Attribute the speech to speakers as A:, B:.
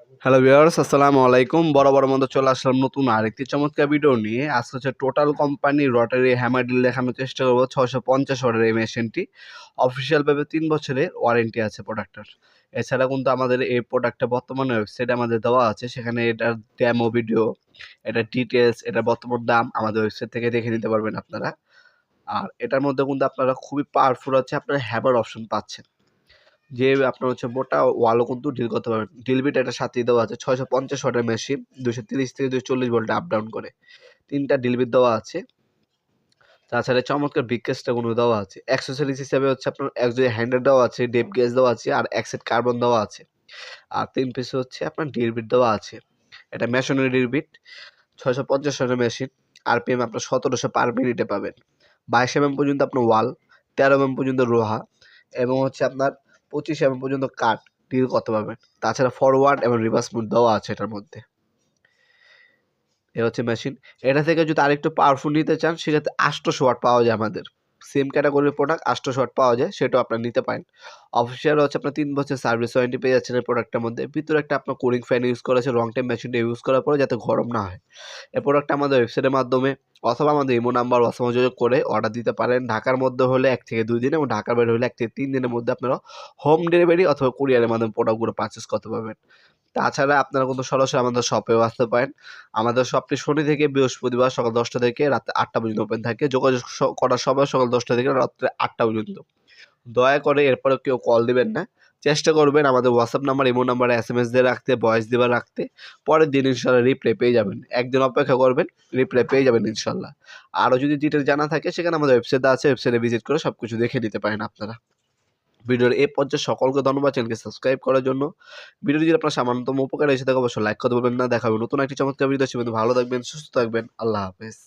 A: Hello viewers, আসসালামু আলাইকুম। বরাবর মতো চলে আসলাম নতুন আরেকটি চমৎকার ভিডিও নিয়ে। আজকে হচ্ছে total company Rotary hammer drill দেখানোর চেষ্টা করব। 650 ওয়াটের এই মেশিনটি অফিসিয়াল ভাবে 3 বছরের ওয়ারেন্টি আছে প্রোডাক্টটার। এছাড়া কিন্তু আমাদের এই প্রোডাক্টটা বর্তমানে ওয়েবসাইটে আমাদের দেওয়া আছে, সেখানে এটার ডেমো ভিডিও, এটার ডিটেলস, এটার বর্তমান দাম আমাদের ওয়েবসাইট থেকে দেখে নিতে পারবেন আপনারা। আর এটার মধ্যে কিন্তু আপনারা খুবই পাওয়ারফুল হচ্ছে আপনারা হ্যামার অপশন পাচ্ছেন। যে আপনার হচ্ছে মোটা ওয়ালও কিন্তু ড্রিল করতে পারবেন। ড্রিল বিট এটার সাথেই দেওয়া আছে। 650 ওয়াটের মেশিন, 230 থেকে 240 ভোল্টে আপ ডাউন করে। 3 টা ড্রিল বিট দেওয়া আছে। তাছাড়া চমৎকার বিগ কেসটা কোনো দেওয়া আছে। অ্যাক্সেসরিজ হিসেবে হচ্ছে আপনার একযোগে হ্যান্ডেল দেওয়া আছে, ডেপ গেজ দেওয়া আছে আর এক সেট কার্বন দেওয়া আছে। আর 3 পিসে হচ্ছে আপনার ড্রিল বিট দেওয়া আছে। এটা মেশনারি ড্রিল বিট, 650 ওয়াটের মেশিন। আরপিএম আপনার 1700 পার মিনিটে পাবেন। 22 পর্যন্ত আপনার ওয়াল, 13 পর্যন্ত রোহা এবং হচ্ছে আপনার 25 পর্যন্ত কাট ডিল করতে পারবেন। তাছাড়া ফরওয়ার্ড এবং রিভার্স মোড দেওয়া আছে এটার মধ্যে। এ হচ্ছে মেশিন। এটা থেকে যদি আরেকটু পাওয়ারফুল নিতে চান সেক্ষেত্রে 800 ওয়াট পাওয়া যায় আমাদের। সেম ক্যাটাগরির প্রোডাক্ট 800 ওয়াট পাওয়া যায়, সেটাও আপনারা নিতে পারেন। অফিসিয়াল হচ্ছে আপনার 3 বছর সার্ভিস ওয়ারেন্টি পেয়ে যাচ্ছেন এই প্রোডাক্টের মধ্যে। ভিতরে একটা আপনার কুলিং ফ্যান ইউজ করা আছে লং টাইম মেশিনটা ইউজ করার পরে যাতে গরম না হয়। এই প্রোডাক্টটা আমাদের ওয়েবসাইটের মাধ্যমে অথবা আমাদের ইমো নাম্বার হোয়াটসঅ্যাপে যোগাযোগ করে অর্ডার দিতে পারেন। ঢাকার মধ্যে হলে 1 থেকে 2 দিন এবং ঢাকার বাইরে হলে 1 থেকে 3 দিনের মধ্যে আপনারা হোম ডেলিভারি অথবা কুরিয়ারের মাধ্যমে প্রোডাক্টগুলো পারচেজ করতে পারবেন। তাছাড়া আপনারা কিন্তু সরাসরি আমাদের শপেও আসতে পারেন। আমাদের শপটি শনি থেকে বৃহস্পতিবার সকাল 10টা থেকে রাত 8টা পর্যন্ত ওপেন থাকে। যোগাযোগ করার সময় সকাল 10টা থেকে রাত্রে 8টা পর্যন্ত। দয়া করে এরপরে কেউ কল দিবেন না। চেষ্টা করবেন আমাদের হোয়াটসঅ্যাপ নাম্বার, ইমো নাম্বারে এসএমএস দিয়ে রাখতে, ভয়েস দিয়ে রাখতে। পরের দিন ইনশাআল্লাহ রিপ্লাই পেয়ে যাবেন। একদিন অপেক্ষা করবেন, রিপ্লাই পেয়ে যাবেন ইনশাআল্লাহ। আরও যদি ডিটেইলস জানা থাকে সেখানে আমাদের ওয়েবসাইট আছে, ওয়েবসাইটে ভিজিট করে সবকিছু দেখে নিতে পারেন আপনারা। ভিডিওর এই পর্যায়ে সকলকে ধন্যবাদ চ্যানেলকে সাবস্ক্রাইব করার জন্য। ভিডিওটি যদি আপনার সামান্যতম উপকারে এসে থাকে অবশ্যই লাইক করতে ভুলবেন না। দেখা হবে নতুন একটি চমৎকার ভিডিও। সে পর্যন্ত ভালো থাকবেন, সুস্থ থাকবেন। আল্লাহ হাফেজ।